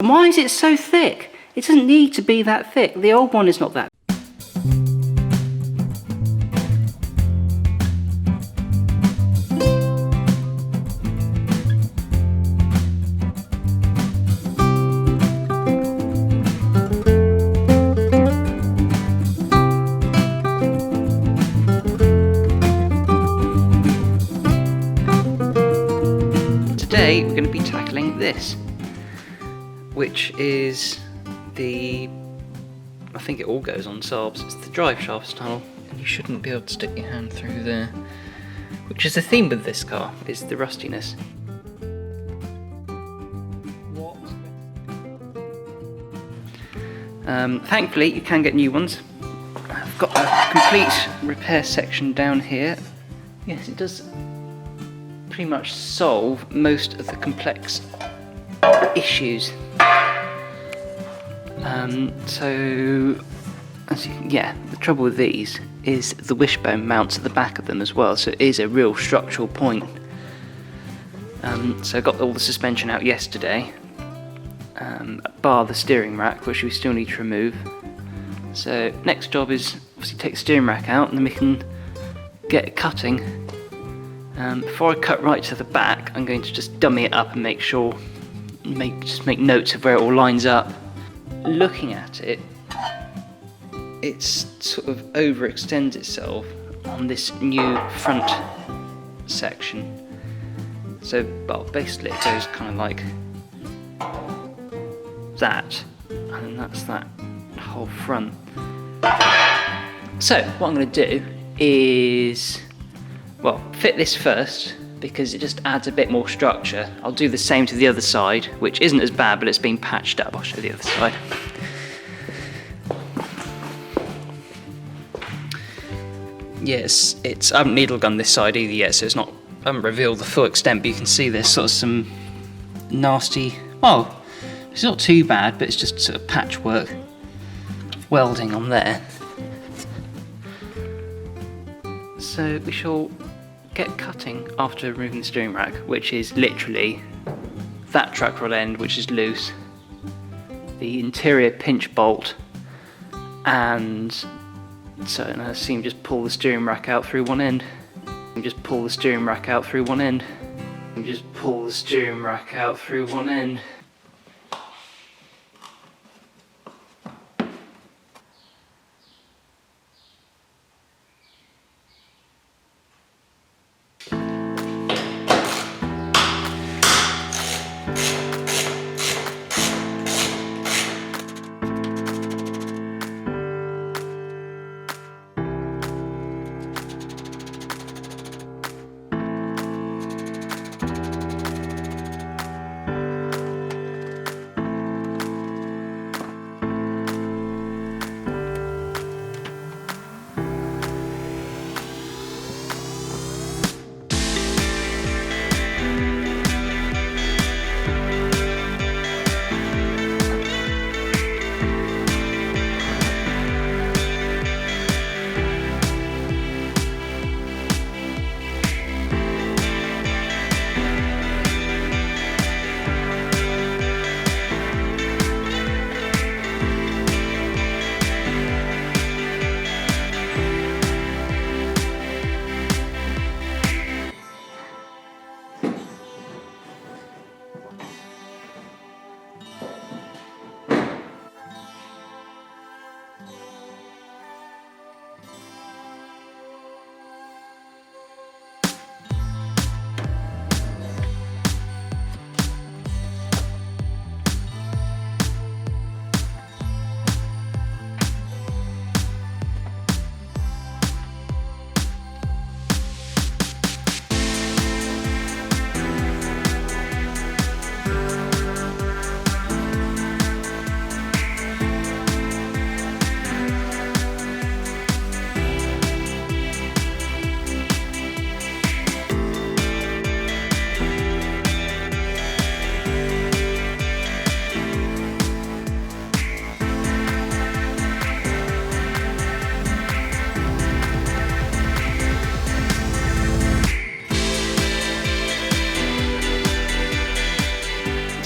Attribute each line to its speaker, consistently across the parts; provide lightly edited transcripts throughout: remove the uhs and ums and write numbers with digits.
Speaker 1: Why is it so thick? It doesn't need to be that thick. The old one is not that. Today we're going to be tackling this, which is the, I think it all goes on Saabs, it's the Driveshaft tunnel. You shouldn't be able to stick your hand through there, which is the theme with this car, is the rustiness. Thankfully you can get new ones. I've got a complete repair section down here. Yes, it does pretty much solve most of the complex issues. The trouble with these is the wishbone mounts at the back of them as well, so it is a real structural point. So I got all the suspension out yesterday, bar the steering rack, which we still need to remove. So next job is obviously take the steering rack out, and then we can get cutting. Before I cut right to the back, I'm going to just dummy it up and make sure, make notes of where it all lines up. Looking at it, it sort of overextends itself on this new front section. So, well, basically it goes kind of like that, and then that's that whole front. So, what I'm going to do is, well, fit this first, because it just adds a bit more structure. I'll do the same to the other side, which isn't as bad, but it's been patched up. I'll show the other side. Yes, I haven't needle gunned this side either yet, so I haven't revealed the full extent, but you can see there's sort of some nasty, well, it's not too bad, but it's just sort of patchwork welding on there. So we shall get cutting after removing the steering rack, which is literally that track rod end, which is loose, the interior pinch bolt, and so I see him just pull the steering rack out through one end. Just pull the steering rack out through one end. Just pull the steering rack out through one end.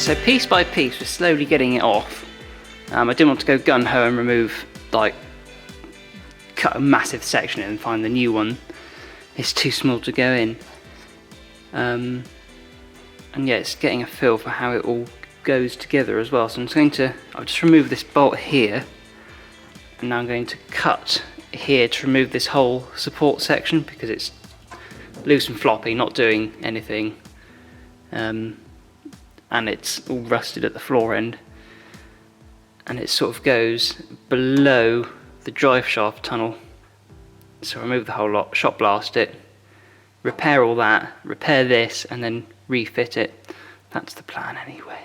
Speaker 1: So piece by piece we're slowly getting it off. I didn't want to go gun-ho and remove, like, cut a massive section and find the new one. It's too small to go in. And yeah, it's getting a feel for how it all goes together as well. So I'll just remove this bolt here, and now I'm going to cut here to remove this whole support section because it's loose and floppy, not doing anything, and it's all rusted at the floor end, and it sort of goes below the drive shaft tunnel. So remove the whole lot, shot blast it, repair all that, repair this, and then refit it. That's the plan anyway.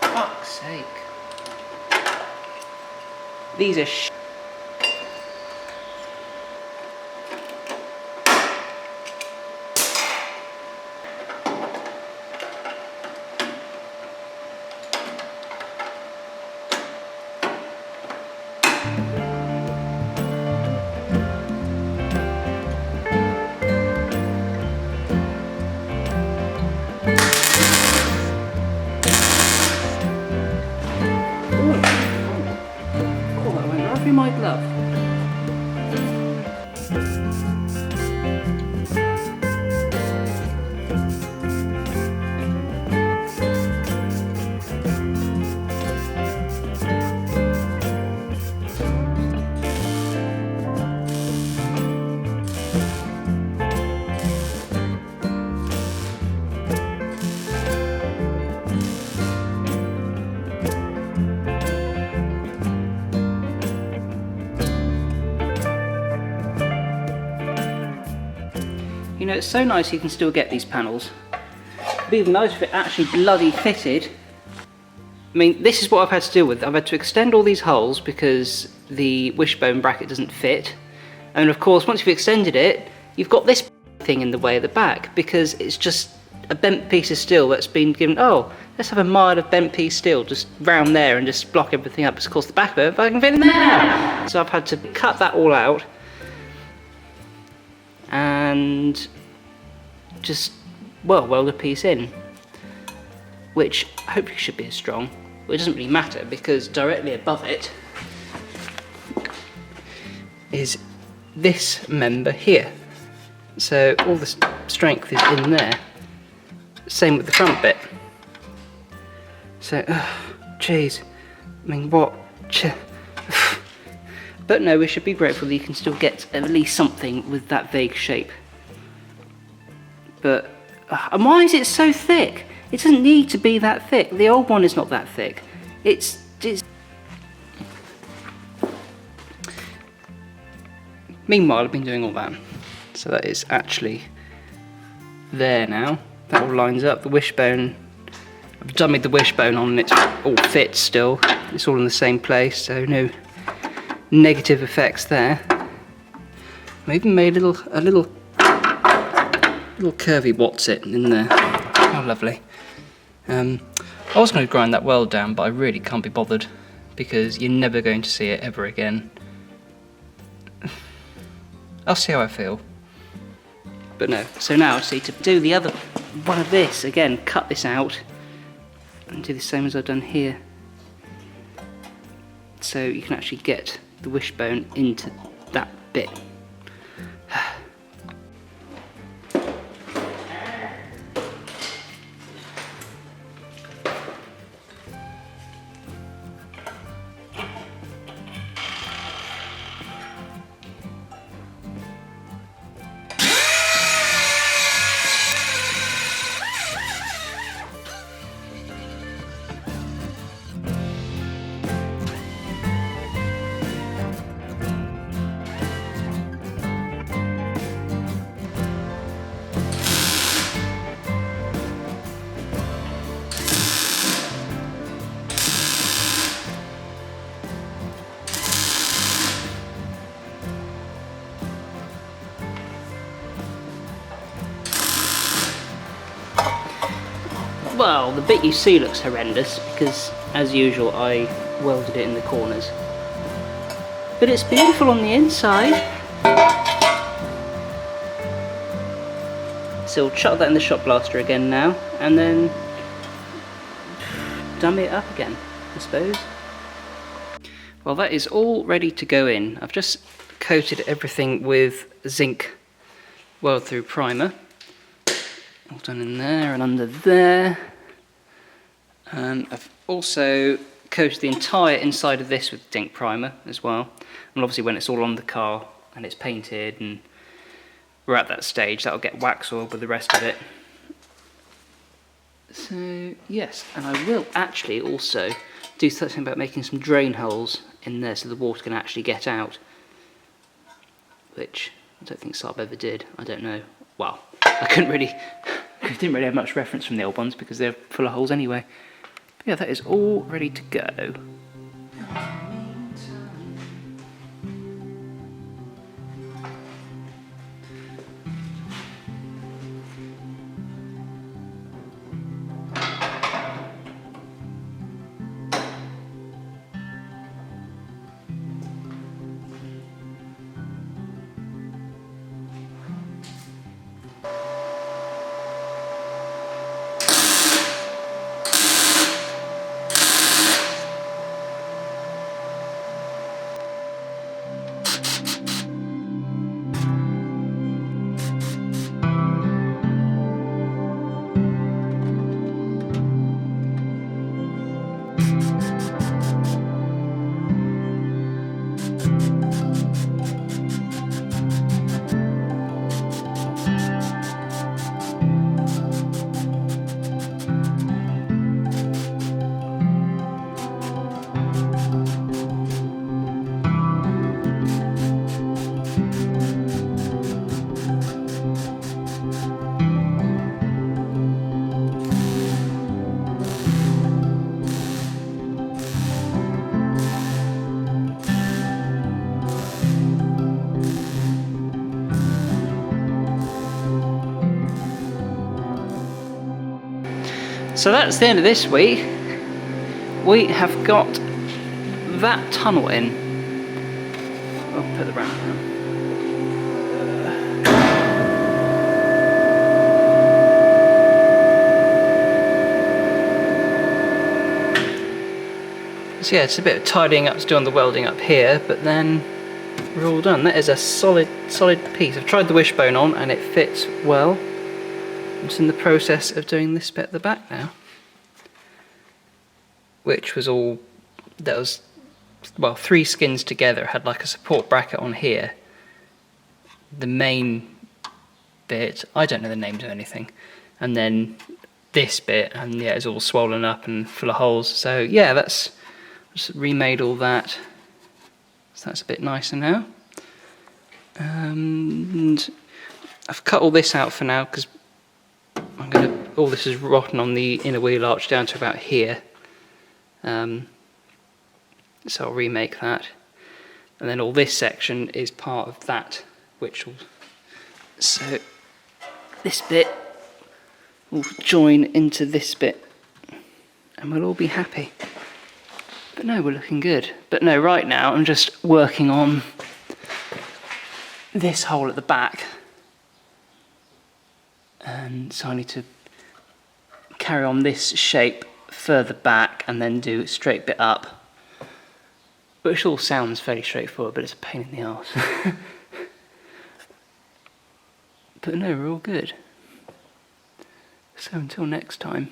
Speaker 1: Fuck's sake. These are my glove. You know, it's so nice you can still get these panels. It'd be even nice if it actually bloody fitted. I mean, this is what I've had to deal with. I've had to extend all these holes because the wishbone bracket doesn't fit. And of course, once you've extended it, you've got this thing in the way at the back because it's just a bent piece of steel that's been given, oh, let's have a mile of bent piece steel just round there and just block everything up. Because of course the back of it, if I can fit in there. So I've had to cut that all out and just, well, weld a piece in, which hopefully should be as strong. Well, it doesn't really matter because directly above it is this member here. So all the strength is in there. Same with the front bit. So, jeez, I mean, what? But no, we should be grateful that you can still get at least something with that vague shape. But, and why is it so thick? It doesn't need to be that thick. The old one is not that thick. It's Meanwhile, I've been doing all that. So that is actually there now. That all lines up. The wishbone, I've dummied the wishbone on and it's all fits still. It's all in the same place, so no negative effects there. I even made a little curvy what's-it in there. How lovely. I was going to grind that weld down, but I really can't be bothered because you're never going to see it ever again. I'll see how I feel. But no, so now I see to do the other one of this, again, cut this out and do the same as I've done here. So you can actually get the wishbone into that bit. Well, the bit you see looks horrendous because, as usual, I welded it in the corners. But it's beautiful on the inside. So we'll chuck that in the shot blaster again now, and then dummy it up again, I suppose. Well, that is all ready to go in. I've just coated everything with zinc weld-through primer. All done in there and under there. And I've also coated the entire inside of this with zinc primer as well. And obviously when it's all on the car and it's painted and we're at that stage, that'll get wax oil with the rest of it. So yes, and I will actually also do something about making some drain holes in there so the water can actually get out. Which I don't think Saab ever did, I don't know. Well, I didn't really have much reference from the old ones because they're full of holes anyway. But yeah, that is all ready to go. So that's the end of this week. We have got that tunnel in. I'll put the ramp down. So yeah, it's a bit of tidying up to do on the welding up here, but then we're all done. That is a solid piece. I've tried the wishbone on and it fits well. I'm just in the process of doing this bit at the back now, which was all, that was, well, 3 skins together, had like a support bracket on here. The main bit, I don't know the names of anything, and then this bit, and yeah, it's all swollen up and full of holes. So yeah, that's, just remade all that, so that's a bit nicer now. And I've cut all this out for now because all this is rotten on the inner wheel arch down to about here. So I'll remake that. And then all this section is part of that, which will, so this bit will join into this bit and we'll all be happy. But no, we're looking good. But no, right now I'm just working on this hole at the back. And so I need to carry on this shape further back and then do a straight bit up. Which all sounds fairly straightforward, but it's a pain in the arse. But no, we're all good. So until next time.